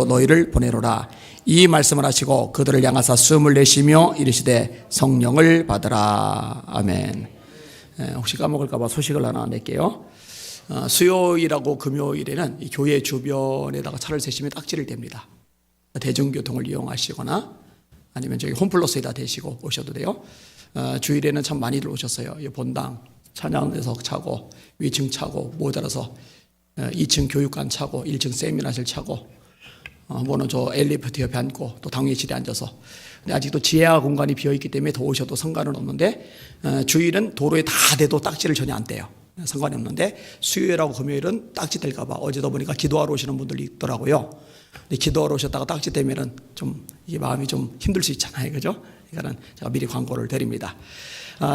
너희를 보내노라. 이 말씀을 하시고 그들을 향하사 숨을 내쉬며 이르시되 성령을 받으라. 아멘. 혹시 까먹을까 봐 소식을 하나 낼게요. 수요일하고 금요일에는 이 교회 주변에다가 차를 세시면 딱지를 댑니다. 대중교통을 이용하시거나 아니면 저기 홈플러스에다 대시고 오셔도 돼요. 주일에는 참 많이들 오셨어요. 본당 찬양에서 차고 위층 차고 모자라서 2층 교육관 차고 1층 세미나실 차고 한 번은 저 엘리베이터 옆에 앉고 또 당회실에 앉아서. 근데 아직도 지하 공간이 비어있기 때문에 더 오셔도 상관은 없는데 주일은 도로에 다 대도 딱지를 전혀 안 떼요. 상관이 없는데 수요일하고 금요일은 딱지 뗄까 봐 어제도 보니까 기도하러 오시는 분들이 있더라고요. 근데 기도하러 오셨다가 딱지 떼면은 좀 이게 마음이 좀 힘들 수 있잖아요. 그죠? 그러니까는 제가 미리 광고를 드립니다.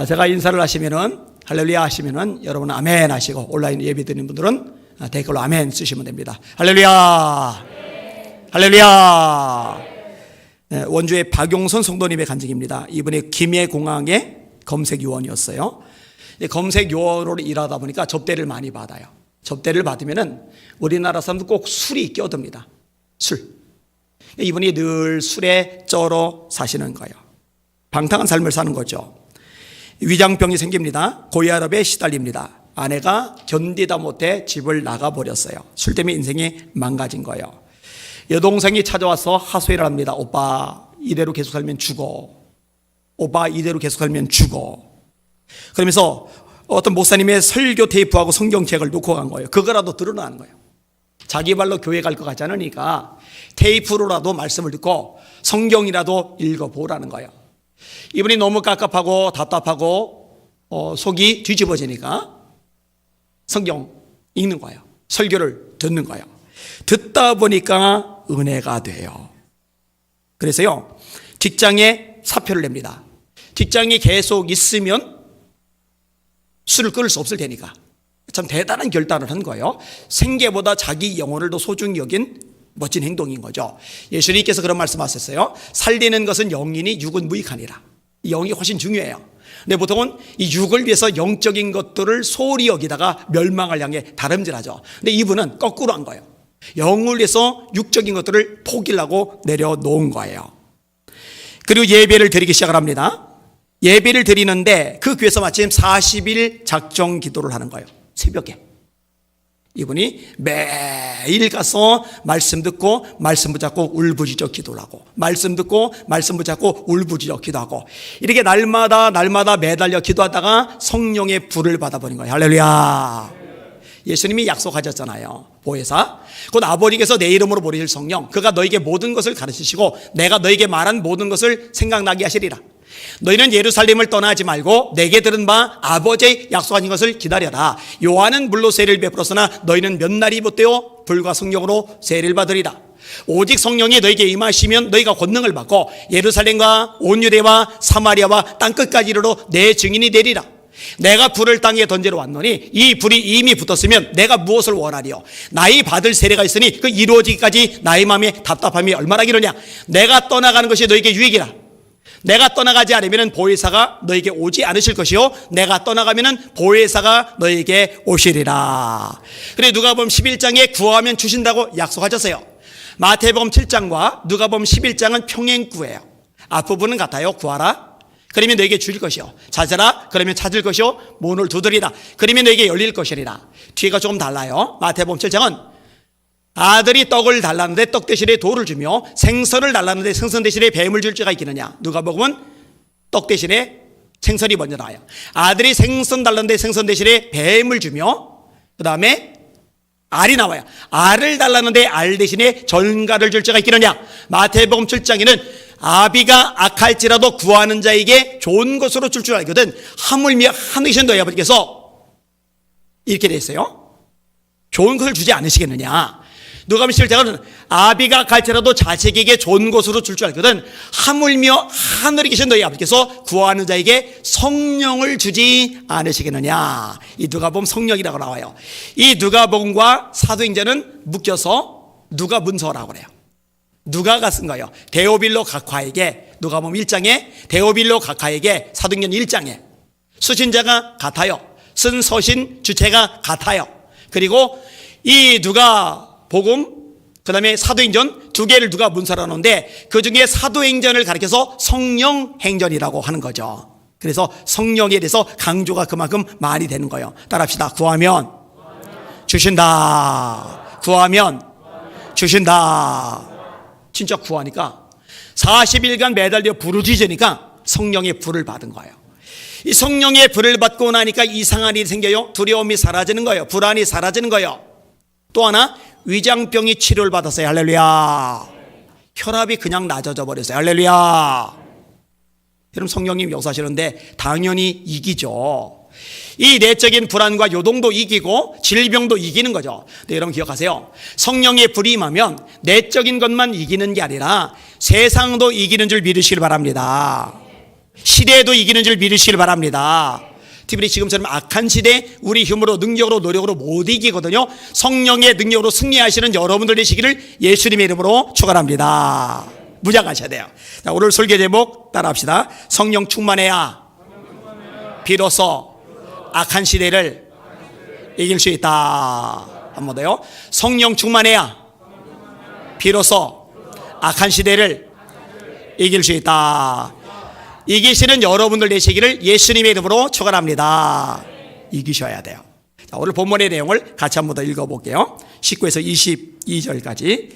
제가 인사를 하시면은 할렐루야 하시면은 여러분은 아멘 하시고 온라인 예배 드리는 분들은 댓글로 아멘 쓰시면 됩니다. 할렐루야! 할렐루야! 네, 원주의 박용선 성도님의 간증입니다. 이분이 김해공항의 검색요원이었어요. 검색요원으로 일하다 보니까 접대를 많이 받아요. 접대를 받으면은 우리나라 사람들 꼭 술이 껴듭니다. 술. 이분이 늘 술에 쩔어 사시는 거예요. 방탕한 삶을 사는 거죠. 위장병이 생깁니다. 고혈압에 시달립니다. 아내가 견디다 못해 집을 나가버렸어요. 술 때문에 인생이 망가진 거예요. 여동생이 찾아와서 하소연을 합니다. 오빠 이대로 계속 살면 죽어. 오빠 이대로 계속 살면 죽어. 그러면서 어떤 목사님의 설교 테이프하고 성경책을 놓고 간 거예요. 그거라도 들으라는 거예요. 자기 발로 교회 갈 것 같지 않으니까 테이프로라도 말씀을 듣고 성경이라도 읽어보라는 거예요. 이분이 너무 깝깝하고 답답하고 속이 뒤집어지니까 성경 읽는 거예요. 설교를 듣는 거예요. 듣다 보니까 은혜가 돼요. 그래서요, 직장에 사표를 냅니다. 직장이 계속 있으면 술을 끊을 수 없을 테니까. 참 대단한 결단을 한 거예요. 생계보다 자기 영혼을 더 소중히 여긴 멋진 행동인 거죠. 예수님께서 그런 말씀하셨어요. 살리는 것은 영이니 육은 무익하니라. 영이 훨씬 중요해요. 근데 보통은 이 육을 위해서 영적인 것들을 소홀히 여기다가 멸망을 향해 다름질하죠. 근데 이분은 거꾸로 한 거예요. 영을 위해서 육적인 것들을 포기를 하고 내려놓은 거예요. 그리고 예배를 드리기 시작을 합니다. 예배를 드리는데 그 교회에서 마침 40일 작정 기도를 하는 거예요. 새벽에. 이분이 매일 가서 말씀 듣고 말씀 붙잡고 울부짖어 기도를 하고 말씀 듣고 말씀 붙잡고 울부짖어 기도하고 이렇게 날마다 매달려 기도하다가 성령의 불을 받아버린 거예요. 할렐루야. 예수님이 약속하셨잖아요. 보혜사 곧 아버지께서 내 이름으로 보내실 성령 그가 너에게 모든 것을 가르치시고 내가 너에게 말한 모든 것을 생각나게 하시리라. 너희는 예루살렘을 떠나지 말고 내게 들은 바 아버지의 약속하신 것을 기다려라. 요한은 물로 세례를 베풀었으나 너희는 몇 날이 못되어 불과 성령으로 세례를 받으리라. 오직 성령이 너에게 임하시면 너희가 권능을 받고 예루살렘과 온 유대와 사마리아와 땅끝까지 이르러 내 증인이 되리라. 내가 불을 땅에 던지러 왔노니 이 불이 이미 붙었으면 내가 무엇을 원하리요. 나의 받을 세례가 있으니 그 이루어지기까지 나의 마음에 답답함이 얼마나 기느냐. 내가 떠나가는 것이 너에게 유익이라. 내가 떠나가지 않으면 보혜사가 너에게 오지 않으실 것이요 내가 떠나가면 보혜사가 너에게 오시리라. 그래 누가복음 11장에 구하면 주신다고 약속하셨어요. 마태복음 7장과 누가복음 11장은 평행구예요. 앞부분은 같아요. 구하라 그러면 너에게 주실 것이요 찾으라 그러면 찾을 것이요 문을 두드리라 그러면 너에게 열릴 것이리라. 뒤가 조금 달라요. 마태복음 7장은 아들이 떡을 달라는데 떡 대신에 돌을 주며 생선을 달라는데 생선 대신에 뱀을 줄 자가 있겠느냐. 누가복음은 떡 대신에 생선이 먼저 나와요. 아들이 생선 달라는데 생선 대신에 뱀을 주며 그 다음에 알이 나와요. 알을 달라는데 알 대신에 전갈을 줄 자가 있겠느냐. 마태복음 7장에는 아비가 악할지라도 구하는 자에게 좋은 것으로 줄 줄 알거든 하물며 하늘이신 너희 아버지께서 이렇게 돼 있어요. 좋은 것을 주지 않으시겠느냐. 누가복음 11장은 아비가 갈지라도 자식에게 좋은 것으로 줄 줄 알거든 하물며 하늘에 계신 너희 아버지께서 구하는 자에게 성령을 주지 않으시겠느냐. 이 누가복음 성령이라고 나와요. 이 누가복음과 사도행전은 묶여서 누가문서라고 그래요. 누가가 쓴 거예요. 데오빌로 각화에게 누가복음 1장에 데오빌로 각화에게 사도행전 1장에 수신자가 같아요. 쓴 서신 주체가 같아요. 그리고 이 누가복음 그 다음에 사도행전 2개를 누가 문서로 하는데 그 중에 사도행전을 가리켜서 성령행전이라고 하는 거죠. 그래서 성령에 대해서 강조가 그만큼 많이 되는 거예요. 따라합시다. 구하면 주신다. 구하면 주신다. 진짜 구하니까 40일간 매달려 부르짖으니까 성령의 불을 받은 거예요. 이 성령의 불을 받고 나니까 이상한 일이 생겨요. 두려움이 사라지는 거예요. 불안이 사라지는 거예요. 또 하나 위장병이 치료를 받았어요. 할렐루야. 혈압이 그냥 낮아져 버렸어요. 할렐루야. 여러분 성령님 역사하시는데 당연히 이기죠. 이 내적인 불안과 요동도 이기고 질병도 이기는 거죠. 근데 여러분 기억하세요. 성령의 불이 임하면 내적인 것만 이기는 게 아니라 세상도 이기는 줄 믿으시길 바랍니다. 시대도 이기는 줄 믿으시길 바랍니다. 특별히 지금처럼 악한 시대 우리 힘으로 능력으로 노력으로 못 이기거든요. 성령의 능력으로 승리하시는 여러분들 되시기를 예수님의 이름으로 축원합니다. 무장하셔야 돼요. 자, 오늘 설교 제목 따라합시다. 성령 충만해야 비로소 악한 시대를 이길 수 있다. 한 번 더요. 성령 충만해야 비로소 악한 시대를 이길 수 있다. 이기시는 여러분들 되시기를 예수님의 이름으로 축원합니다. 이기셔야 돼요. 자, 오늘 본문의 내용을 같이 한 번 더 읽어볼게요. 19에서 22절까지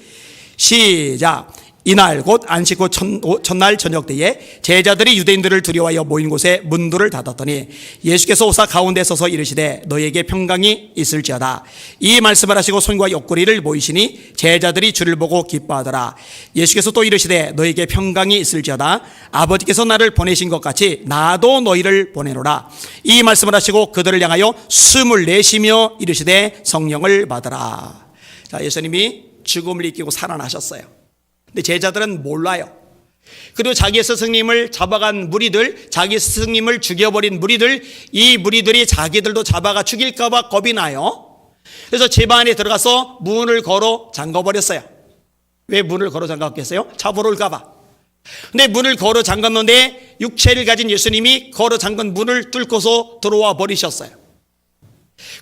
시작. 이날 곧 안식 후 첫날 저녁 때에 제자들이 유대인들을 두려워하여 모인 곳에 문들을 닫았더니 예수께서 오사 가운데 서서 이르시되 너희에게 평강이 있을지어다. 이 말씀을 하시고 손과 옆구리를 모이시니 제자들이 주를 보고 기뻐하더라. 예수께서 또 이르시되 너희에게 평강이 있을지어다. 아버지께서 나를 보내신 것 같이 나도 너희를 보내노라. 이 말씀을 하시고 그들을 향하여 숨을 내쉬며 이르시되 성령을 받으라. 자, 예수님이 죽음을 이기고 살아나셨어요. 근데 제자들은 몰라요. 그리고 자기 스승님을 잡아간 무리들, 자기 스승님을 죽여버린 무리들, 이 무리들이 자기들도 잡아가 죽일까 봐 겁이 나요. 그래서 집 안에 들어가서 문을 걸어 잠궈버렸어요. 왜 문을 걸어 잠갔겠어요? 잡으러 올까 봐. 근데 문을 걸어 잠갔는데 육체를 가진 예수님이 걸어 잠근 문을 뚫고서 들어와 버리셨어요.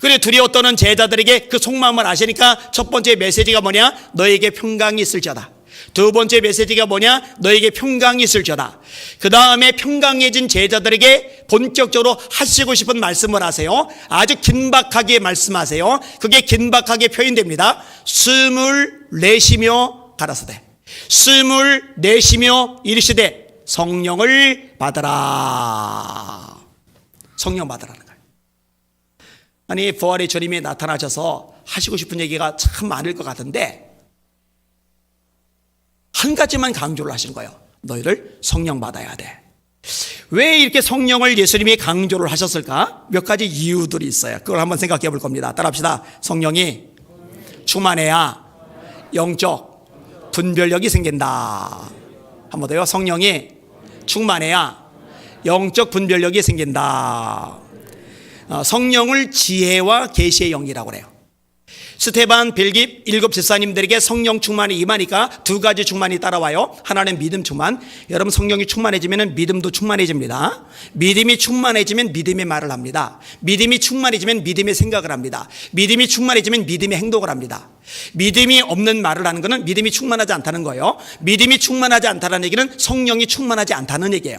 그리고 두려워 떠는 제자들에게 그 속마음을 아시니까 첫 번째 메시지가 뭐냐? 너에게 평강이 있을지어다. 두 번째 메시지가 뭐냐? 너에게 평강이 있을지어다. 그 다음에 평강해진 제자들에게 본격적으로 하시고 싶은 말씀을 하세요. 아주 긴박하게 말씀하세요. 그게 긴박하게 표현됩니다. 숨을 내쉬며 가라사대. 숨을 내쉬며 이르시되 성령을 받으라. 성령 받으라는 거예요. 아니 부활의 주님이 나타나셔서 하시고 싶은 얘기가 참 많을 것 같은데 한 가지만 강조를 하신 거예요. 너희를 성령 받아야 돼. 왜 이렇게 성령을 예수님이 강조를 하셨을까? 몇 가지 이유들이 있어요. 그걸 한번 생각해 볼 겁니다. 따라합시다. 성령이 충만해야 영적 분별력이 생긴다. 한 번 더요. 성령이 충만해야 영적 분별력이 생긴다. 성령을 지혜와 계시의 영이라고 그래요. 스테반, 빌깁 7 집사님들에게 성령 충만이 임하니까 두 가지 충만이 따라와요. 하나는 믿음 충만. 여러분 성령이 충만해지면 믿음도 충만해집니다. 믿음이 충만해지면 믿음의 말을 합니다. 믿음이 충만해지면 믿음의 생각을 합니다. 믿음이 충만해지면 믿음의 행동을 합니다. 믿음이 없는 말을 하는 것은 믿음이 충만하지 않다는 거예요. 믿음이 충만하지 않다는 얘기는 성령이 충만하지 않다는 얘기예요.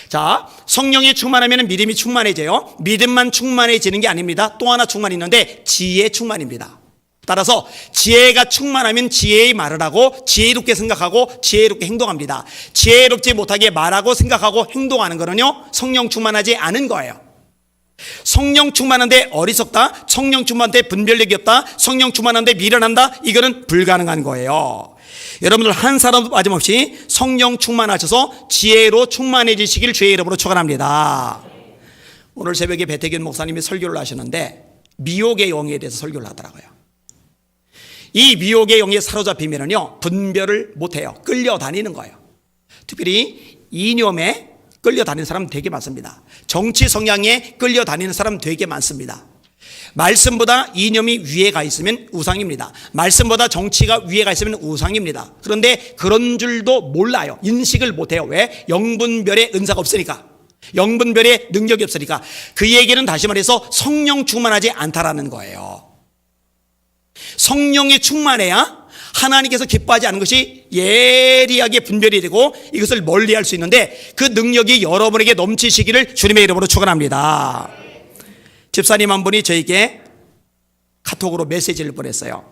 자, 성령이 충만하면 믿음이 충만해져요. 믿음만 충만해지는 게 아닙니다. 또 하나 충만이 있는데 지혜 충만입니다. 따라서 지혜가 충만하면 지혜의 말을 하고 지혜롭게 생각하고 지혜롭게 행동합니다. 지혜롭지 못하게 말하고 생각하고 행동하는 거는요 성령 충만하지 않은 거예요. 성령 충만한데 어리석다, 성령 충만한데 분별력이 없다, 성령 충만한데 미련한다, 이거는 불가능한 거예요. 여러분들 한 사람도 빠짐없이 성령 충만하셔서 지혜로 충만해지시길 주의 이름으로 축원합니다. 오늘 새벽에 배태균 목사님이 설교를 하시는데 미혹의 영에 대해서 설교를 하더라고요. 이 미혹의 영에 사로잡히면요 분별을 못해요. 끌려다니는 거예요. 특별히 이념에 끌려다니는 사람 되게 많습니다. 정치 성향에 끌려다니는 사람 되게 많습니다. 말씀보다 이념이 위에 가 있으면 우상입니다. 말씀보다 정치가 위에 가 있으면 우상입니다. 그런데 그런 줄도 몰라요. 인식을 못해요. 왜? 영분별의 은사가 없으니까, 영분별의 능력이 없으니까. 그 얘기는 다시 말해서 성령 충만하지 않다라는 거예요. 성령이 충만해야 하나님께서 기뻐하지 않은 것이 예리하게 분별이 되고 이것을 멀리할 수 있는데 그 능력이 여러분에게 넘치시기를 주님의 이름으로 축원합니다. 집사님 한 분이 저에게 카톡으로 메시지를 보냈어요.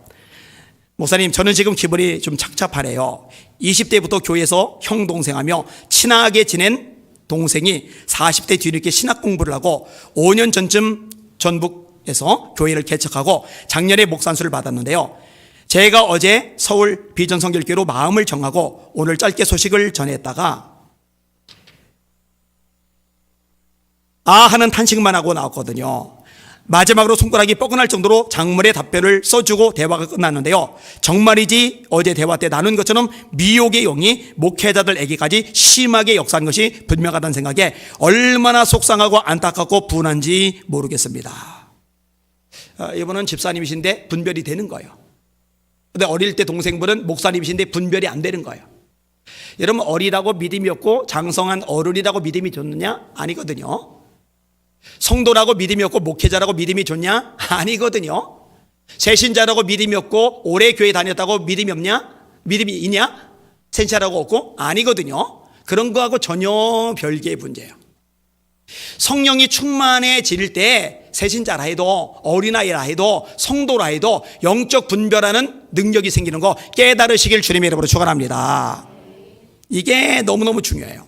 목사님, 저는 지금 기분이 좀 착잡하래요. 20대부터 교회에서 형 동생하며 친하게 지낸 동생이 40대 뒤늦게 신학 공부를 하고 5년 전쯤 전북에서 교회를 개척하고 작년에 목산수를 받았는데요. 제가 어제 서울 비전성결교회로 마음을 정하고 오늘 짧게 소식을 전했다가 아 하는 탄식만 하고 나왔거든요. 마지막으로 손가락이 뻐근할 정도로 장문의 답변을 써주고 대화가 끝났는데요. 정말이지 어제 대화 때 나눈 것처럼 미혹의 영이 목회자들에게까지 심하게 역사한 것이 분명하다는 생각에 얼마나 속상하고 안타깝고 분한지 모르겠습니다. 이분은 집사님이신데 분별이 되는 거예요. 근데 어릴 때 동생분은 목사님이신데 분별이 안 되는 거예요. 여러분, 어리다고 믿음이 없고 장성한 어른이라고 믿음이 좋느냐? 아니거든요. 성도라고 믿음이 없고 목회자라고 믿음이 좋냐? 아니거든요. 새신자라고 믿음이 없고 오래 교회 다녔다고 믿음이 없냐? 믿음이 있냐? 센차라고 없고? 아니거든요. 그런 거하고 전혀 별개의 문제예요. 성령이 충만해질 때 새신자라 해도 어린아이라 해도 성도라 해도 영적 분별하는 능력이 생기는 거 깨달으시길 주님의 이름으로 축원합니다. 이게 너무너무 중요해요.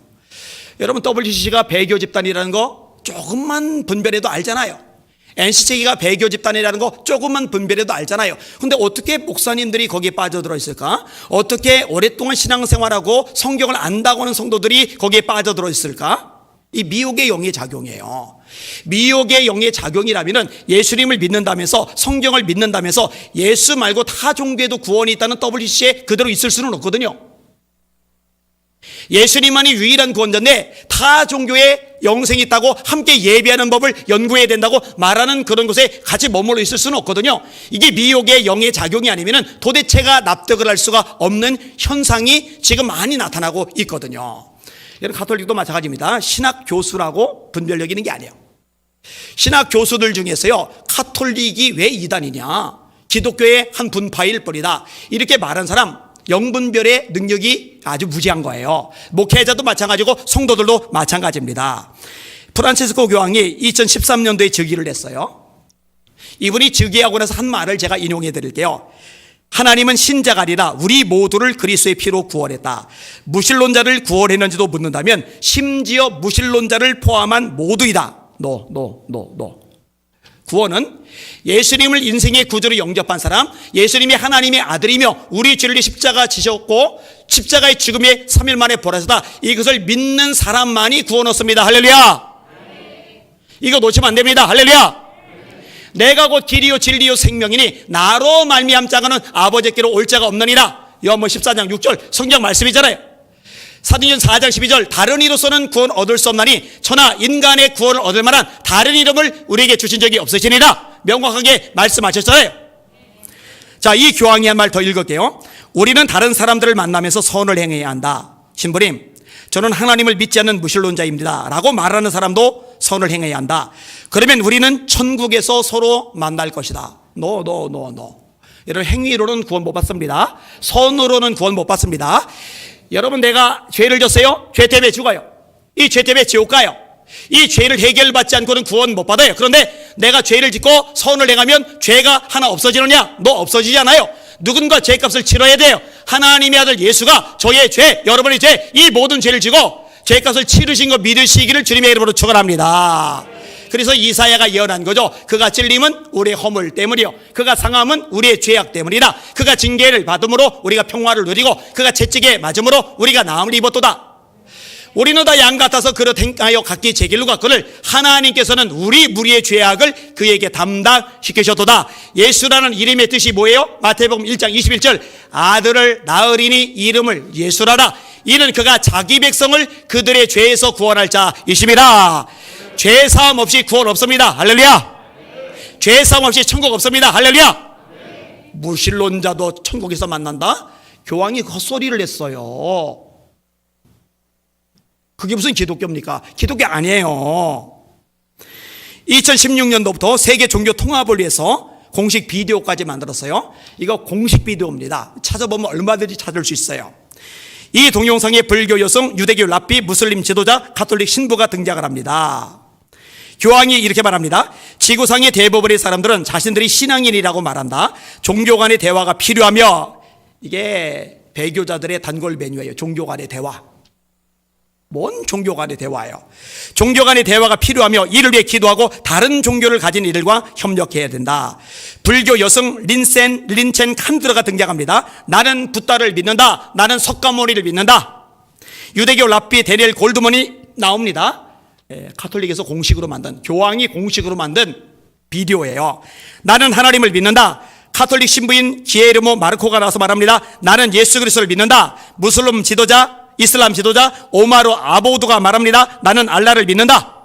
여러분, WCC가 배교 집단이라는 거 조금만 분별해도 알잖아요. NC체기가 배교 집단이라는 거 조금만 분별해도 알잖아요. 근데 어떻게 목사님들이 거기에 빠져들어 있을까? 어떻게 오랫동안 신앙생활하고 성경을 안다고 하는 성도들이 거기에 빠져들어 있을까? 이 미혹의 영의 작용이에요. 미혹의 영의 작용이라면 예수님을 믿는다면서 성경을 믿는다면서 예수 말고 타 종교에도 구원이 있다는 WCC에 그대로 있을 수는 없거든요. 예수님만이 유일한 구원자인데 타 종교에 영생이 있다고 함께 예배하는 법을 연구해야 된다고 말하는 그런 곳에 같이 머물러 있을 수는 없거든요. 이게 미혹의 영의 작용이 아니면 도대체가 납득을 할 수가 없는 현상이 지금 많이 나타나고 있거든요. 여러분, 가톨릭도 마찬가지입니다. 신학 교수라고 분별력 있는 게 아니에요. 신학 교수들 중에서요, 가톨릭이 왜 이단이냐, 기독교의 한 분파일 뿐이다, 이렇게 말한 사람 영분별의 능력이 아주 무지한 거예요. 목회자도 마찬가지고 성도들도 마찬가지입니다. 프란치스코 교황이 2013년도에 즉위를 했어요. 이분이 즉위하고 나서 한 말을 제가 인용해 드릴게요. 하나님은 신자가 아니라 우리 모두를 그리스도의 피로 구원했다. 무신론자를 구원했는지도 묻는다면 심지어 무신론자를 포함한 모두이다. 구원은 예수님을 인생의 구주로 영접한 사람, 예수님이 하나님의 아들이며 우리 죄를 위해 십자가 지셨고 십자가의 죽음에 3일 만에 부활하셨다, 이것을 믿는 사람만이 구원 얻습니다. 할렐루야. 이거 놓치면 안 됩니다. 할렐루야. 내가 곧 길이요 진리요 생명이니 나로 말미암 자가는 아버지께로 올 자가 없느니라. 요한복음 14장 6절 성경 말씀이잖아요. 사도행전 4장 12절 다른 이로서는 구원 얻을 수 없나니 천하 인간의 구원을 얻을 만한 다른 이름을 우리에게 주신 적이 없으시니라. 명확하게 말씀하셨잖아요. 자, 이 교황이 한 말 더 읽을게요. 우리는 다른 사람들을 만나면서 선을 행해야 한다. 신부님, 저는 하나님을 믿지 않는 무신론자입니다 라고 말하는 사람도 선을 행해야 한다. 그러면 우리는 천국에서 서로 만날 것이다. 여러분, 행위로는 구원 못 받습니다. 선으로는 구원 못 받습니다. 여러분, 내가 죄를 졌어요? 죄 때문에 죽어요. 이 죄 때문에 지옥 가요. 이 죄를 해결받지 않고는 구원 못 받아요. 그런데 내가 죄를 짓고 선을 행하면 죄가 하나 없어지느냐? 없어지지 않아요. 누군가 죄값을 치러야 돼요. 하나님의 아들 예수가 저의 죄, 여러분의 죄, 이 모든 죄를 지고 죄값을 치르신 거 믿으시기를 주님의 이름으로 축원합니다. 그래서 이사야가 예언한 거죠. 그가 찔림은 우리의 허물 때문이요, 그가 상함은 우리의 죄악 때문이라. 그가 징계를 받음으로 우리가 평화를 누리고 그가 채찍에 맞음으로 우리가 나음을 입었도다. 우리는 다 양 같아서 그릇 행하여 각기 제 길로 갔거늘 하나님께서는 우리 무리의 죄악을 그에게 담당시키셨도다. 예수라는 이름의 뜻이 뭐예요? 마태복음 1장 21절 아들을 낳으리니 이름을 예수라라. 이는 그가 자기 백성을 그들의 죄에서 구원할 자이심이라. 죄사함 없이 구원 없습니다. 할렐루야. 죄사함 없이 천국 없습니다. 할렐루야. 무신론자도 천국에서 만난다? 교황이 헛소리를 했어요. 그게 무슨 기독교입니까? 기독교 아니에요. 2016년도부터 세계 종교 통합을 위해서 공식 비디오까지 만들었어요. 이거 공식 비디오입니다. 찾아보면 얼마든지 찾을 수 있어요. 이 동영상에 불교 여성, 유대교 랍비, 무슬림 지도자, 가톨릭 신부가 등장을 합니다. 교황이 이렇게 말합니다. 지구상의 대부분의 사람들은 자신들이 신앙인이라고 말한다. 종교 간의 대화가 필요하며, 이게 배교자들의 단골 메뉴예요. 종교 간의 대화. 뭔 종교 간의 대화예요. 종교 간의 대화가 필요하며 이를 위해 기도하고 다른 종교를 가진 이들과 협력해야 된다. 불교 여성 린첸 칸드라가 등장합니다. 나는 붓다를 믿는다. 나는 석가모니를 믿는다. 유대교 랍비 데니엘 골드먼이 나옵니다. 가톨릭에서 공식으로 만든, 교황이 공식으로 만든 비디오예요. 나는 하나님을 믿는다. 가톨릭 신부인 기에르모 마르코가 나와서 말합니다. 나는 예수 그리스도를 믿는다. 무슬림 지도자, 이슬람 지도자 오마르 아보드가 말합니다. 나는 알라를 믿는다.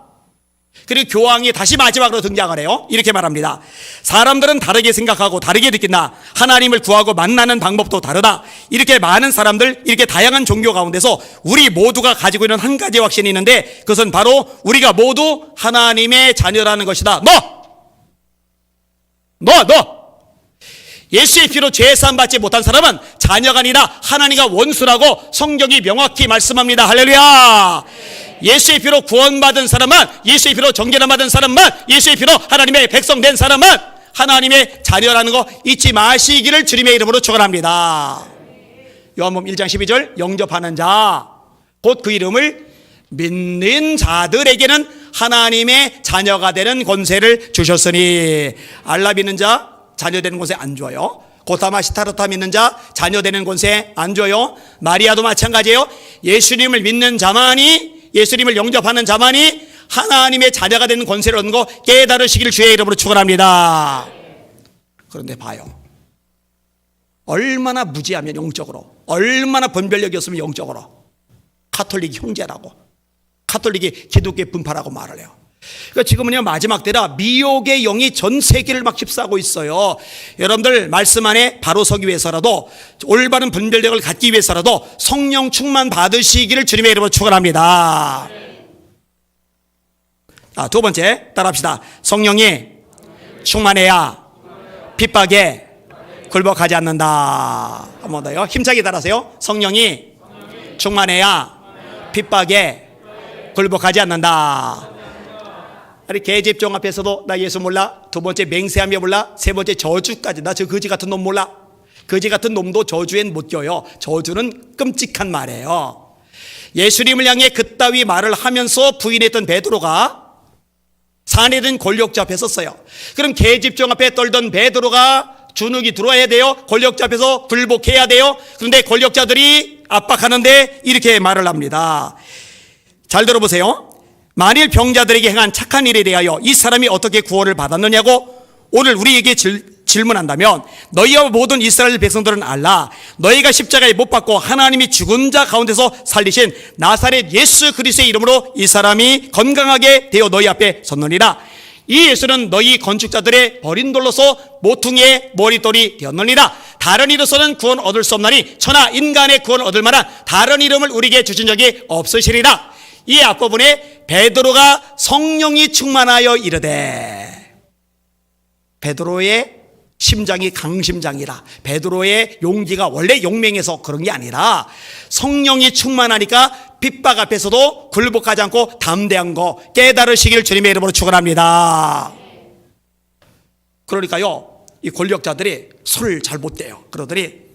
그리고 교황이 다시 마지막으로 등장을 해요. 이렇게 말합니다. 사람들은 다르게 생각하고 다르게 느낀다. 하나님을 구하고 만나는 방법도 다르다. 이렇게 많은 사람들, 이렇게 다양한 종교 가운데서 우리 모두가 가지고 있는 한 가지 확신이 있는데, 그것은 바로 우리가 모두 하나님의 자녀라는 것이다. 너 예수의 피로 죄사함 받지 못한 사람은 자녀가 아니라 하나님과 원수라고 성경이 명확히 말씀합니다. 할렐루야. 예수의 피로 구원받은 사람은, 예수의 피로 정결함 받은 사람은, 예수의 피로 하나님의 백성 된 사람은 하나님의 자녀라는 거 잊지 마시기를 주님의 이름으로 축원합니다. 요한복음 1장 12절, 영접하는 자 곧 그 이름을 믿는 자들에게는 하나님의 자녀가 되는 권세를 주셨으니. 알라 믿는 자 자녀 되는 권세 안 줘요. 고타마 시타르타 믿는 자 자녀 되는 권세 안 줘요. 마리아도 마찬가지예요. 예수님을 믿는 자만이, 예수님을 영접하는 자만이 하나님의 자녀가 되는 권세를 얻는 거 깨달으시기를 주의 이름으로 축원합니다. 그런데 봐요, 얼마나 무지하면 영적으로, 얼마나 분별력이 없으면 영적으로 가톨릭이 형제라고, 가톨릭이 기독교의 분파라고 말을 해요. 그러니까 지금은요, 마지막 때라 미혹의 영이 전 세계를 막 휩싸고 있어요. 여러분들 말씀 안에 바로 서기 위해서라도, 올바른 분별력을 갖기 위해서라도 성령 충만 받으시기를 주님의 이름으로 축원합니다. 두 번째 따라합시다. 성령이 충만해야 핍박에 굴복하지 않는다. 한 번 더요. 힘차게 따라하세요. 성령이 충만해야 핍박에 굴복하지 않는다. 아니, 계집종 앞에서도 나 예수 몰라, 두 번째 맹세하며 몰라, 세 번째 저주까지, 나 저 거지 같은 놈 몰라. 거지 같은 놈도 저주엔 못 껴요. 저주는 끔찍한 말이에요. 예수님을 향해 그따위 말을 하면서 부인했던 베드로가 산에 든 권력자 앞에 섰어요. 그럼 계집종 앞에 떨던 베드로가 주눅이 들어야 돼요. 권력자 앞에서 굴복해야 돼요. 그런데 권력자들이 압박하는데 이렇게 말을 합니다. 잘 들어보세요. 만일 병자들에게 행한 착한 일에 대하여 이 사람이 어떻게 구원을 받았느냐고 오늘 우리에게 질문한다면, 너희와 모든 이스라엘 백성들은 알라. 너희가 십자가에 못 박고 하나님이 죽은 자 가운데서 살리신 나사렛 예수 그리스도의 이름으로 이 사람이 건강하게 되어 너희 앞에 섰느니라. 이 예수는 너희 건축자들의 버린 돌로서 모퉁이의 머릿돌이 되었느니라. 다른 이로서는 구원 얻을 수 없나니 천하 인간의 구원 얻을 만한 다른 이름을 우리에게 주신 적이 없으시리라. 이 앞부분에 베드로가 성령이 충만하여 이르되, 베드로의 심장이 강심장이라, 베드로의 용기가 원래 용맹해서 그런 게 아니라 성령이 충만하니까 핍박 앞에서도 굴복하지 않고 담대한 거 깨달으시길 주님의 이름으로 축원합니다. 그러니까요, 이 권력자들이 손을 잘 못 대요. 그러더니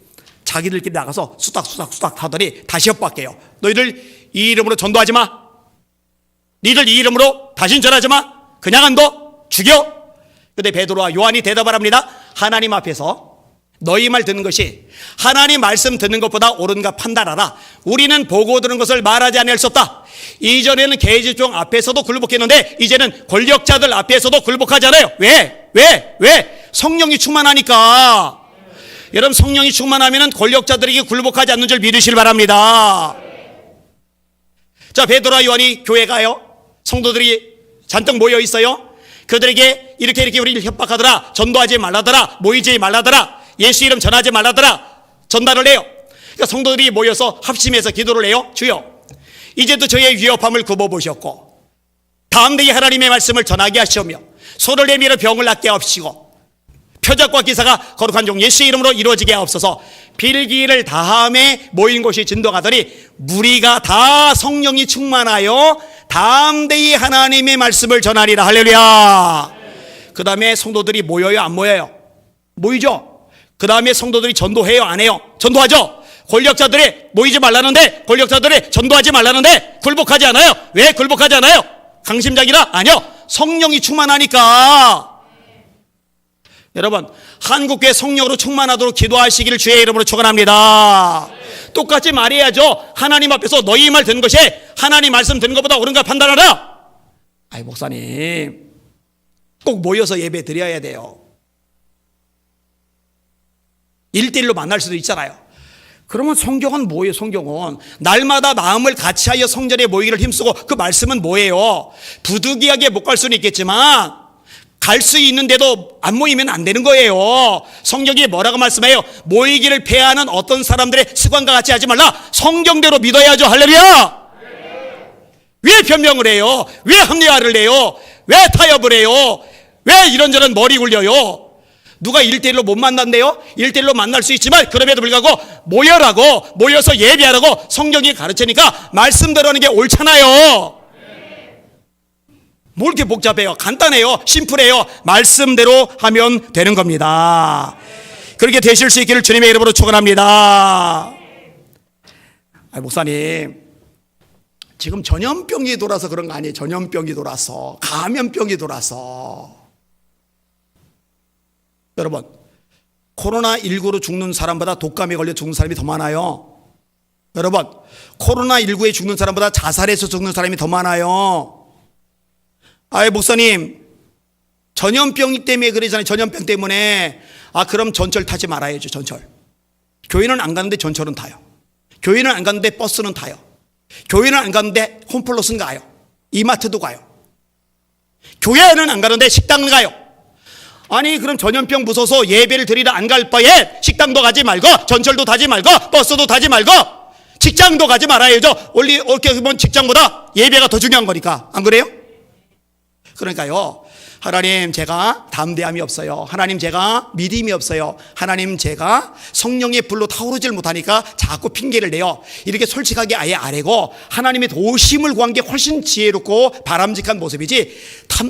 자기들끼리 나가서 수닥 하더니 다시 협박해요. 너희들 이 이름으로 전도하지 마. 니들 이 이름으로 다신 전하지 마. 그냥 안 둬. 죽여. 그런데 베드로와 요한이 대답을 합니다. 하나님 앞에서 너희 말 듣는 것이 하나님 말씀 듣는 것보다 옳은가 판단하라. 우리는 보고 들은 것을 말하지 않을 수 없다. 이전에는 계집종 앞에서도 굴복했는데 이제는 권력자들 앞에서도 굴복하지 않아요. 왜? 성령이 충만하니까. 여러분, 성령이 충만하면 권력자들에게 굴복하지 않는 줄 믿으시길 바랍니다. 자, 베드로와 요한이 교회 가요. 성도들이 잔뜩 모여 있어요. 그들에게 이렇게 우리를 협박하더라. 전도하지 말라더라. 모이지 말라더라. 예수 이름 전하지 말라더라. 전달을 해요. 그러니까 성도들이 모여서 합심해서 기도를 해요. 주여, 이제도 저의 위협함을 굽어보셨고 담대히 하나님의 말씀을 전하게 하시오며 손을 내밀어 병을 낫게 하옵시고 표적과 기사가 거룩한 종 예수의 이름으로 이루어지게 하옵소서. 필기를 다함에 모인 곳이 진동하더니 무리가 다 성령이 충만하여 담대히 하나님의 말씀을 전하리라. 할렐루야. 그 다음에 성도들이 모여요, 안 모여요? 모이죠. 그 다음에 성도들이 전도해요, 안 해요? 전도하죠. 권력자들이 모이지 말라는데, 권력자들이 전도하지 말라는데 굴복하지 않아요. 왜 굴복하지 않아요? 강심장이라? 아니요, 성령이 충만하니까. 여러분, 한국교회 성령으로 충만하도록 기도하시기를 주의 이름으로 축원합니다. 똑같이 말해야죠. 하나님 앞에서 너희 말 듣는 것이 하나님 말씀 듣는 것보다 옳은가 판단하라. 아이, 목사님, 꼭 모여서 예배 드려야 돼요. 1대1로 만날 수도 있잖아요. 그러면 성경은 뭐예요? 성경은 날마다 마음을 같이하여 성전에 모이기를 힘쓰고, 그 말씀은 뭐예요? 부득이하게 못 갈 수는 있겠지만 갈 수 있는데도 안 모이면 안 되는 거예요. 성경이 뭐라고 말씀해요? 모이기를 패하는 어떤 사람들의 습관과 같이 하지 말라. 성경대로 믿어야죠. 할렐루야. 왜 변명을 해요? 왜 합리화를 해요? 왜 타협을 해요? 왜 이런저런 머리 굴려요? 누가 1대1로 못 만난대요? 1대1로 만날 수 있지만 그럼에도 불구하고 모여라고, 모여서 예배하라고 성경이 가르치니까 말씀대로 하는 게 옳잖아요. 뭘 이렇게 복잡해요? 간단해요. 심플해요. 말씀대로 하면 되는 겁니다. 그렇게 되실 수 있기를 주님의 이름으로 축원합니다. 목사님, 지금 전염병이 돌아서 그런 거 아니에요? 전염병이 돌아서, 감염병이 돌아서. 여러분, 코로나19로 죽는 사람보다 독감에 걸려 죽는 사람이 더 많아요. 여러분, 코로나19에 죽는 사람보다 자살해서 죽는 사람이 더 많아요. 목사님, 전염병 때문에 그러잖아요. 전염병 때문에. 그럼 전철 타지 말아야죠. 전철. 교회는 안 가는데 전철은 타요. 교회는 안 가는데 버스는 타요. 교회는 안 가는데 홈플러스는 가요. 이마트도 가요. 교회는 안 가는데 식당은 가요. 아니, 그럼 전염병 무서워서 예배를 드리러 안 갈 바에 식당도 가지 말고, 전철도 타지 말고, 버스도 타지 말고, 직장도 가지 말아야죠. 원래 어떻게 보면 직장보다 예배가 더 중요한 거니까. 안 그래요? 그러니까요, 하나님, 제가 담대함이 없어요. 하나님, 제가 믿음이 없어요. 하나님, 제가 성령의 불로 타오르질 못하니까 자꾸 핑계를 내요. 이렇게 솔직하게 아예 안 하고 하나님의 도심을 구한 게 훨씬 지혜롭고 바람직한 모습이지,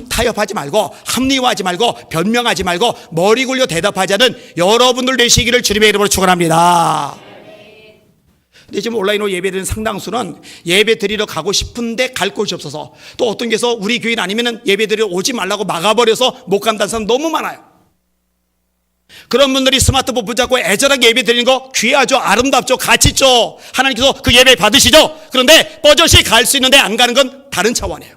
타협하지 말고, 합리화하지 말고, 변명하지 말고, 머리 굴려 대답하지 않은 여러분들 되시기를 주님의 이름으로 축원합니다. 근데 지금 온라인으로 예배드리는 상당수는 예배 드리러 가고 싶은데 갈 곳이 없어서, 또 어떤 게서 우리 교인 아니면은 예배 드리러 오지 말라고 막아버려서 못 간다는 사람 너무 많아요. 그런 분들이 스마트폰 붙잡고 애절하게 예배 드리는 거 귀하죠, 아름답죠, 가치 있죠. 하나님께서 그 예배 받으시죠. 그런데 뻐젓이 갈 수 있는데 안 가는 건 다른 차원이에요.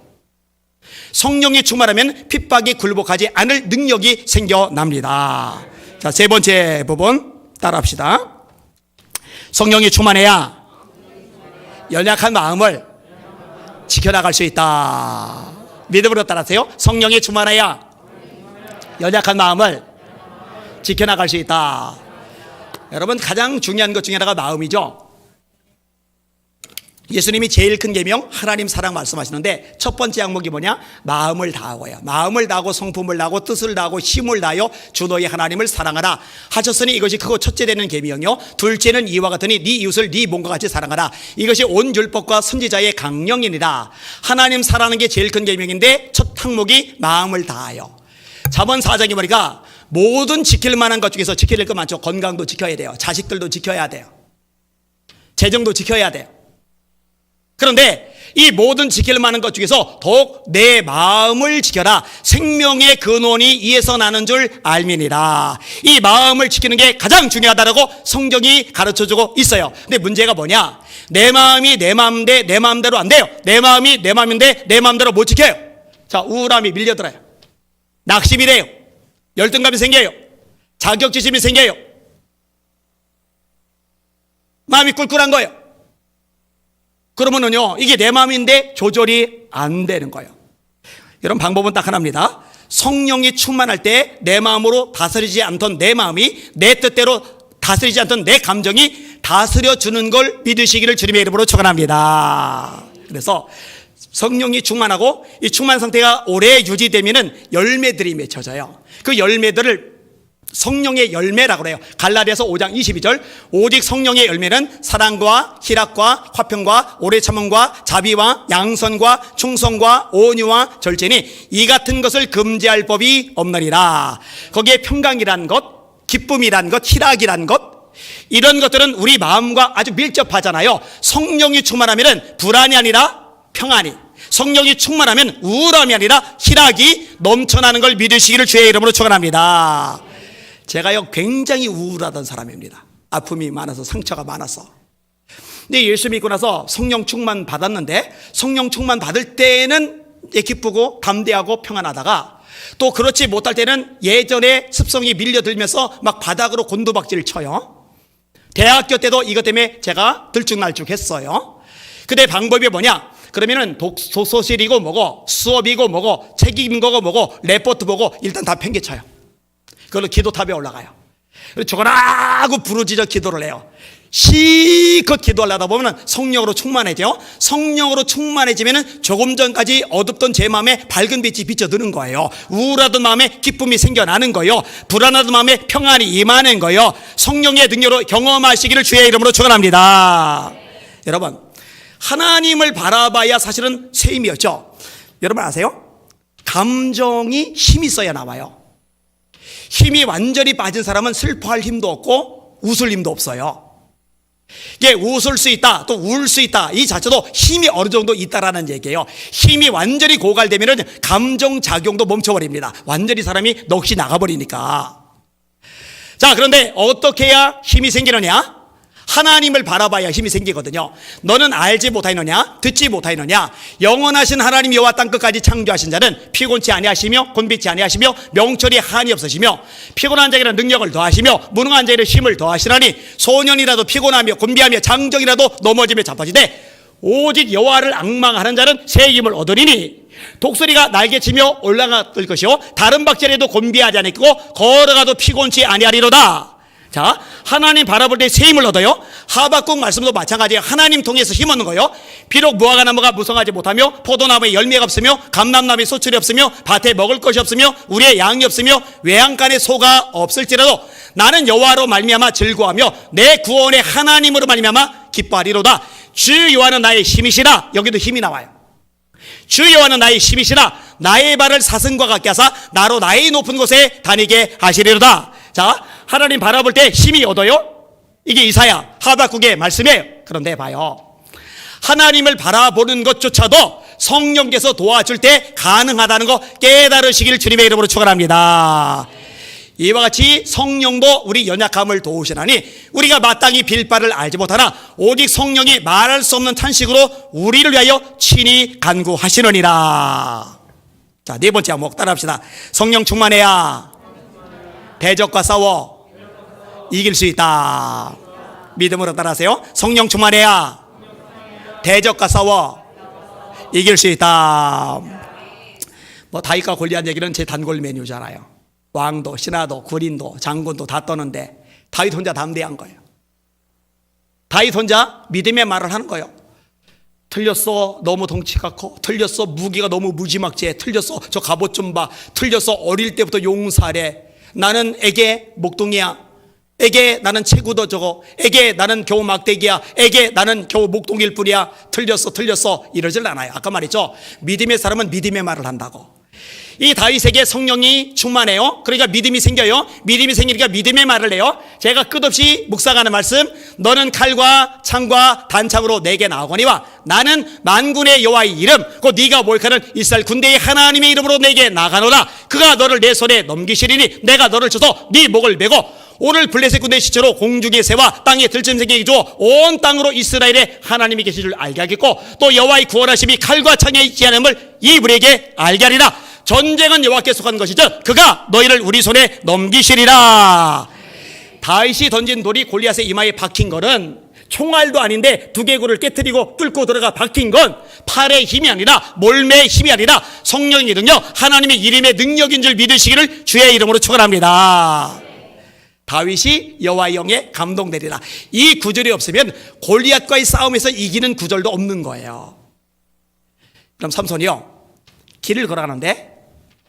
성령이 충만하면 핍박이 굴복하지 않을 능력이 생겨납니다. 자, 세 번째 부분 따라합시다. 성령이 충만해야 연약한 마음을 지켜나갈 수 있다. 믿음으로 따라하세요. 성령이 충만해야 연약한 마음을 지켜나갈 수 있다. 여러분, 가장 중요한 것 중에 하나가 마음이죠. 예수님이 제일 큰 계명 하나님 사랑 말씀하시는데, 첫 번째 항목이 뭐냐? 마음을 다하고요. 마음을 다하고 성품을 다하고 뜻을 다하고 힘을 다하여 주 너희 하나님을 사랑하라 하셨으니 이것이 크고 첫째 되는 계명이요, 둘째는 이와 같으니 네 이웃을 네 몸과 같이 사랑하라. 이것이 온 율법과 선지자의 강령이니라. 하나님 사랑하는 게 제일 큰 계명인데 첫 항목이 마음을 다하여. 잠언 4장에 보니까 모든 지킬 만한 것 중에서 지켜야 될 것 많죠. 건강도 지켜야 돼요. 자식들도 지켜야 돼요. 재정도 지켜야 돼요. 그런데 이 모든 지킬 만한 것 중에서 더욱 내 마음을 지켜라. 생명의 근원이 이에서 나는 줄 알미니라. 이 마음을 지키는 게 가장 중요하다라고 성경이 가르쳐주고 있어요. 근데 문제가 뭐냐? 내 마음이 내 마음대로 안 돼요. 내 마음이 내 마음인데 내 마음대로 못 지켜요. 자, 우울함이 밀려들어요. 낙심이 돼요. 열등감이 생겨요. 자격지심이 생겨요. 마음이 꿀꿀한 거예요. 그러면은요, 이게 내 마음인데 조절이 안 되는 거예요. 여러분, 방법은 딱 하나입니다. 성령이 충만할 때 내 마음으로 다스리지 않던 내 마음이 내 뜻대로 다스리지 않던 내 감정이 다스려주는 걸 믿으시기를 주님의 이름으로 축원합니다. 그래서 성령이 충만하고 이 충만 상태가 오래 유지되면은 열매들이 맺혀져요. 그 열매들을 성령의 열매라고 그래요. 갈라디아서 5장 22절. 오직 성령의 열매는 사랑과 희락과 화평과 오래 참음과 자비와 양선과 충성과 온유와 절제니 이 같은 것을 금지할 법이 없느니라. 거기에 평강이란 것, 기쁨이란 것, 희락이란 것, 이런 것들은 우리 마음과 아주 밀접하잖아요. 성령이 충만하면 불안이 아니라 평안이, 성령이 충만하면 우울함이 아니라 희락이 넘쳐나는 걸 믿으시기를 주의 이름으로 축원합니다. 제가요 굉장히 우울하던 사람입니다. 아픔이 많아서, 상처가 많아서. 근데 예수 믿고 나서 성령 충만 받았는데, 성령 충만 받을 때는 기쁘고 담대하고 평안하다가 또 그렇지 못할 때는 예전에 습성이 밀려들면서 막 바닥으로 곤두박질을 쳐요. 대학교 때도 이것 때문에 제가 들쭉날쭉했어요. 근데 방법이 뭐냐? 그러면은 독서실이고 뭐고 수업이고 뭐고 책 읽는 거고 뭐고 레포트 보고 일단 다 팽개쳐요. 그걸로 기도탑에 올라가요. 그리고 조그라고 부르짖어 기도를 해요. 실컷 기도하려다 보면 성령으로 충만해져. 성령으로 충만해지면 조금 전까지 어둡던 제 마음에 밝은 빛이 비춰드는 거예요. 우울하던 마음에 기쁨이 생겨나는 거예요. 불안하던 마음에 평안이 임하는 거예요. 성령의 능력으로 경험하시기를 주의 이름으로 축원합니다. 여러분, 하나님을 바라봐야 사실은 새 힘이었죠. 여러분 아세요? 감정이 힘이 있어야 나와요. 힘이 완전히 빠진 사람은 슬퍼할 힘도 없고 웃을 힘도 없어요. 이게 웃을 수 있다, 또 울 수 있다, 이 자체도 힘이 어느 정도 있다라는 얘기예요. 힘이 완전히 고갈되면 감정작용도 멈춰버립니다. 완전히 사람이 넋이 나가버리니까. 자, 그런데 어떻게 해야 힘이 생기느냐? 하나님을 바라봐야 힘이 생기거든요. 너는 알지 못하느냐? 듣지 못하느냐? 영원하신 하나님 여호와 땅끝까지 창조하신 자는 피곤치 아니하시며 곤비치 아니하시며 명철이 한이 없으시며 피곤한 자에게는 능력을 더하시며 무능한 자에게는 힘을 더하시라니 소년이라도 피곤하며 곤비하며 장정이라도 넘어지며 자빠지되 오직 여호와를 앙망하는 자는 새 힘을 얻으리니 독수리가 날개치며 올라갈 것이요 다른 박자에도 곤비하지 아니하고 걸어가도 피곤치 아니하리로다. 자, 하나님 바라볼 때 새 힘을 얻어요. 하박국 말씀도 마찬가지예요. 하나님 통해서 힘 얻는 거예요. 비록 무화과나무가 무성하지 못하며 포도나무에 열매가 없으며 감람나무에 소출이 없으며 밭에 먹을 것이 없으며 우리의 양이 없으며 외양간에 소가 없을지라도 나는 여호와로 말미암아 즐거워하며 내 구원의 하나님으로 말미암아 기뻐하리로다. 주 여호와는 나의 힘이시라. 여기도 힘이 나와요. 주 여호와는 나의 힘이시라. 나의 발을 사슴과 같게 하사 나로 나의 높은 곳에 다니게 하시리로다. 자, 하나님 바라볼 때 힘이 얻어요. 이게 이사야 하박국의 말씀이에요. 그런데 봐요, 하나님을 바라보는 것조차도 성령께서 도와줄 때 가능하다는 거 깨달으시길 주님의 이름으로 축원합니다. 이와 같이 성령도 우리 연약함을 도우시나니 우리가 마땅히 빌 바를 알지 못하나 오직 성령이 말할 수 없는 탄식으로 우리를 위하여 친히 간구하시느니라. 자, 네 번째 항목 따라합시다. 성령 충만해야 대적과 싸워 이길 수 있다. 믿음으로 따라하세요. 성령 충만해야 대적과 싸워 이길 수 있다. 뭐 다윗과 골리앗 얘기는 제 단골 메뉴잖아요. 왕도 신하도 군인도 장군도 다 떠는데 다윗 혼자 담대한 거예요. 다윗 혼자 믿음의 말을 하는 거예요. 틀렸어, 너무 덩치가 커. 틀렸어, 무기가 너무 무지막지해. 틀렸어, 저 갑옷 좀 봐. 틀렸어, 어릴 때부터 용사래. 나는 애게 목동이야. 애게 나는 체구도 저거. 애게 나는 겨우 막대기야. 애게 나는 겨우 목동일 뿐이야. 틀렸어 이러질 않아요. 아까 말했죠, 믿음의 사람은 믿음의 말을 한다고. 이 다윗에게 성령이 충만해요. 그러니까 믿음이 생겨요. 믿음이 생기니까 믿음의 말을 해요. 제가 끝없이 묵상하는 말씀, 너는 칼과 창과 단창으로 내게 나오거니와 나는 만군의 여호와의 이름 곧 네가 몰카는 이스라엘 군대의 하나님의 이름으로 내게 나가노라. 그가 너를 내 손에 넘기시리니 내가 너를 쳐서 네 목을 베고 오늘 블레셋 군대의 시체로 공중의 새와 땅에 들짐 새끼에게 주어 온 땅으로 이스라엘의 하나님이 계신 줄 알게 하겠고 또 여호와의 구원하심이 칼과 창에 있지 않음을 이브리에게 알게 하리라. 전쟁은 여호와께 속한 것이죠. 그가 너희를 우리 손에 넘기시리라. 다윗이 던진 돌이 골리앗의 이마에 박힌 거는 총알도 아닌데 두개골을 깨트리고 뚫고 들어가 박힌 건 팔의 힘이 아니라 몰매의 힘이 아니라 성령의 능력, 하나님의 이름의 능력인 줄 믿으시기를 주의 이름으로 축원합니다. 다윗이 여호와의 영에 감동되리라. 이 구절이 없으면 골리앗과의 싸움에서 이기는 구절도 없는 거예요. 그럼 삼손이요, 길을 걸어가는데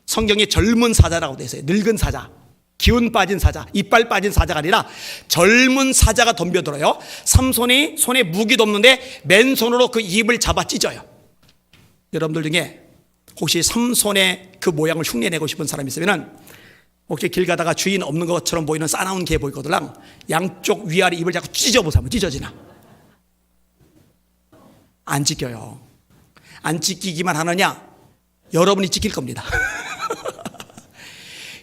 성경에 젊은 사자라고 되어 있어요. 늙은 사자. 기운 빠진 사자, 이빨 빠진 사자가 아니라 젊은 사자가 덤벼들어요. 삼손이 손에 무기도 없는데 맨손으로 그 입을 잡아 찢어요. 여러분들 중에 혹시 삼손의 그 모양을 흉내내고 싶은 사람이 있으면은, 혹시 길 가다가 주인 없는 것처럼 보이는 싸나운 개 보이거든, 양쪽 위아래 입을 자꾸 찢어보세요. 한번 찢어지나? 안 찢겨요. 안 찢기기만 하느냐? 여러분이 찢길 겁니다.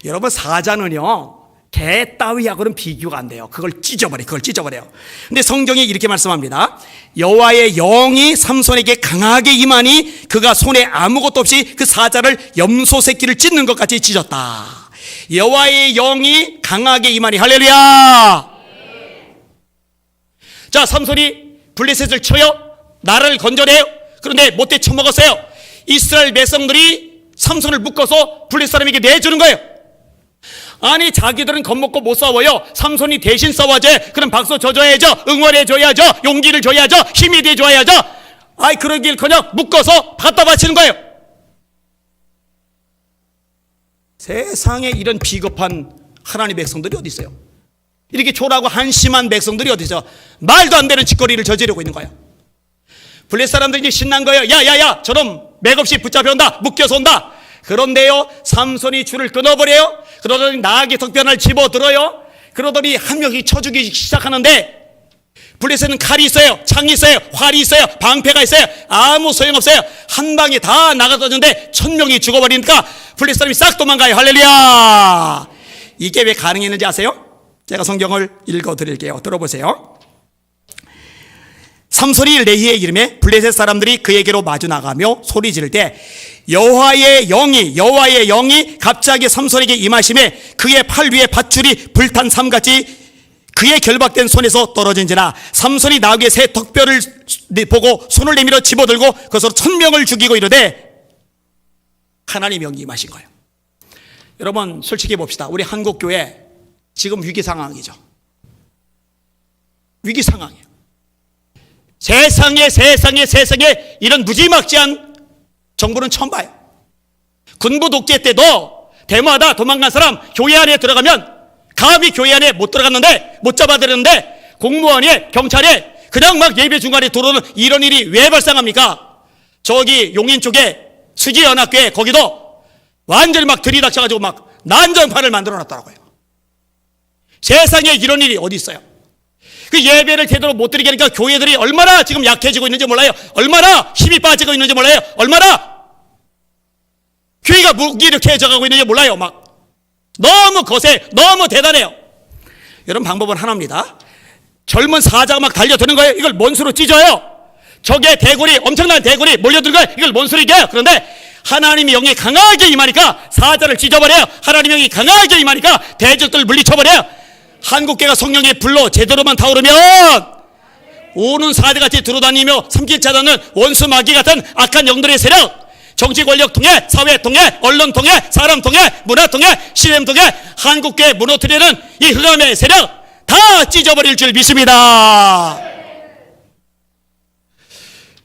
여러분, 사자는요 개 따위하고는 비교가 안 돼요. 그걸 찢어버려요. 근데 성경이 이렇게 말씀합니다. 여호와의 영이 삼손에게 강하게 임하니 그가 손에 아무것도 없이 그 사자를 염소 새끼를 찢는 것 같이 찢었다. 여호와의 영이 강하게 임하니, 할렐루야. 자, 삼손이 블레셋을 쳐요. 나라를 건져내요. 그런데 못돼 쳐먹었어요. 이스라엘 백성들이 삼손을 묶어서 블레셋 사람에게 내주는 거예요. 아니, 자기들은 겁먹고 못 싸워요. 삼손이 대신 싸워야지. 그럼 박수 쳐줘야죠. 응원해줘야죠. 용기를 줘야죠. 힘이 돼줘야죠. 아이, 그러길커녕 묶어서 갖다 바치는 거예요. 세상에 이런 비겁한 하나님의 백성들이 어디 있어요? 이렇게 초라하고 한심한 백성들이 어디 있어요? 말도 안 되는 짓거리를 저지르고 있는 거예요. 블레셋 사람들이 이제 신난 거예요. 야야야, 저놈 맥없이 붙잡혀온다. 묶여서 온다. 그런데요, 삼손이 줄을 끊어버려요. 그러더니 나귀 턱변을 집어들어요. 그러더니 한 명이 쳐주기 시작하는데, 블레셋은 칼이 있어요, 창이 있어요, 활이 있어요, 방패가 있어요. 아무 소용없어요. 한 방에 다 나가졌는데 1000명이 죽어버리니까 블레셋 사람이 싹 도망가요. 할렐루야. 이게 왜 가능했는지 아세요? 제가 성경을 읽어드릴게요. 들어보세요. 삼손이 레히의 이름에 블레셋 사람들이 그에게로 마주 나가며 소리 지를 때 여호와의 영이 갑자기 삼손에게 임하심에 그의 팔 위에 밧줄이 불탄 삼같이 그의 결박된 손에서 떨어진지라. 삼손이 나귀의 새 턱뼈를 보고 손을 내밀어 집어들고 그것으로 1000명을 죽이고 이르되 하나님의 영이 임하신 거예요. 여러분, 솔직히 봅시다. 우리 한국교회 지금 위기 상황이죠. 위기 상황이에요. 세상에 이런 무지막지한 정부는 처음 봐요. 군부 독재 때도 데모하다 도망간 사람 교회 안에 들어가면 감히 교회 안에 못 들어갔는데, 못 잡아들였는데 공무원이, 경찰이 그냥 막 예배 중간에 들어오는 이런 일이 왜 발생합니까? 저기 용인 쪽에 수지연합교회 거기도 완전히 막 들이닥쳐가지고 막 난장판을 만들어 놨더라고요. 세상에 이런 일이 어디 있어요? 그 예배를 제대로 못 드리게 하니까 교회들이 얼마나 지금 약해지고 있는지 몰라요. 얼마나 힘이 빠지고 있는지 몰라요. 얼마나 교회가 무기력해져 가고 있는지 몰라요. 막 너무 거세, 너무 대단해요. 여러분, 방법은 하나입니다. 젊은 사자가 막 달려드는 거예요. 이걸 뭔수로 찢어요. 적의 대군이, 엄청난 대군이 몰려드는 거예요. 이걸 뭔수로 이겨요. 그런데 하나님의 영이 강하게 임하니까 사자를 찢어버려요. 하나님의 영이 강하게 임하니까 대적들을 물리쳐버려요. 한국교회가 성령의 불로 제대로만 타오르면 오는 사대같이 들어다니며 삼킬차다는 원수 마귀 같은 악한 영들의 세력, 정치 권력 통해, 사회 통해, 언론 통해, 사람 통해, 문화 통해, 시스템 통해 한국교회 무너뜨리는 이 흑암의 세력 다 찢어버릴 줄 믿습니다.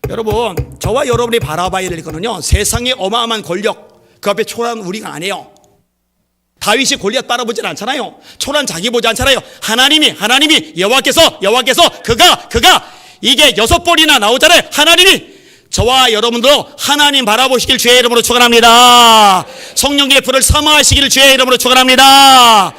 여러분, 저와 여러분이 바라봐야 될 거는요, 세상의 어마어마한 권력 그 앞에 초라한 우리가 아니에요. 다윗이 골리앗 바라보진 않잖아요. 초라한 자기 보지 않잖아요. 하나님이 여호와께서 그가 이게 6번이나 나오잖아요. 하나님이 저와 여러분도 하나님 바라보시길 주의 이름으로 축원합니다. 성령의 불을 사모하시기를 주의 이름으로 축원합니다.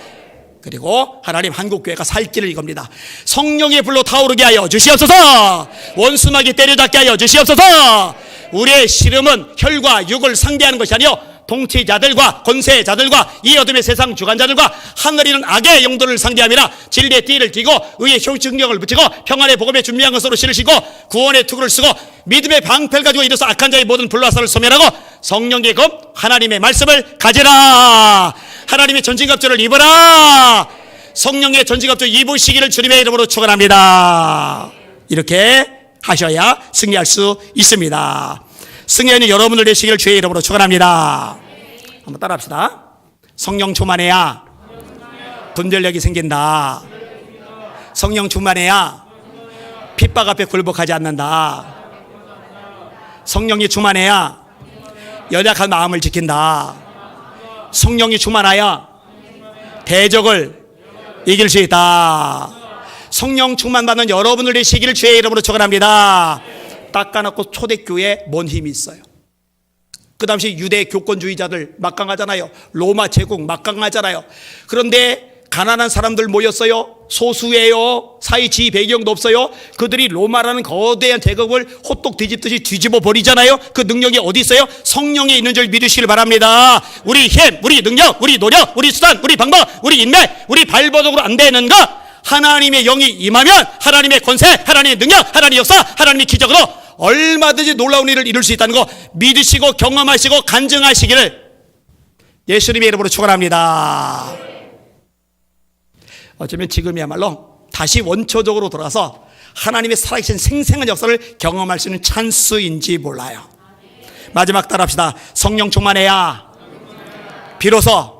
그리고 하나님 한국교회가 살 길을 이겁니다. 성령의 불로 타오르게 하여 주시옵소서. 원수마귀 때려잡게 하여 주시옵소서. 우리의 씨름은 혈과 육을 상대하는 것이 아니요 통치자들과 권세자들과 이 어둠의 세상 주관자들과 하늘에 있는 악의 영들을 상대함이라. 진리의 띠를 띠고 의의 효증력을 붙이고 평안의 복음에 준비한 것으로 실으시고 구원의 투구를 쓰고 믿음의 방패를 가지고 일어서 악한 자의 모든 불화살을 소멸하고 성령의 검 하나님의 말씀을 가지라. 하나님의 전진갑주를 입어라. 성령의 전진갑주 입으시기를 주님의 이름으로 축원합니다. 이렇게 하셔야 승리할 수 있습니다. 승리하는 여러분들 되시기를 주의 이름으로 축원합니다. 한번 따라합시다. 성령 충만해야 분별력이 생긴다. 성령 충만해야 핍박 앞에 굴복하지 않는다. 성령이 충만해야 연약한 마음을 지킨다. 성령이 충만하여 대적을 이길 수 있다. 성령 충만 받는 여러분들 되시기를 주의 이름으로 축원합니다. 닦아놓고 초대교회에 뭔 힘이 있어요? 그 당시 유대 교권주의자들 막강하잖아요. 로마 제국 막강하잖아요. 그런데 가난한 사람들 모였어요. 소수예요. 사회 지위 배경도 없어요. 그들이 로마라는 거대한 제국을 호떡 뒤집듯이 뒤집어 버리잖아요. 그 능력이 어디 있어요? 성령에 있는 줄 믿으시길 바랍니다. 우리 힘, 우리 능력, 우리 노력, 우리 수단, 우리 방법, 우리 인맥, 우리 발버둥으로 안 되는 거, 하나님의 영이 임하면 하나님의 권세, 하나님의 능력, 하나님의 역사, 하나님의 기적으로 얼마든지 놀라운 일을 이룰 수 있다는 거 믿으시고 경험하시고 간증하시기를 예수님의 이름으로 축원합니다. 어쩌면 지금이야말로 다시 원초적으로 돌아가서 하나님의 살아계신 생생한 역사를 경험할 수 있는 찬스인지 몰라요. 마지막 따라합시다. 성령 충만해야 비로소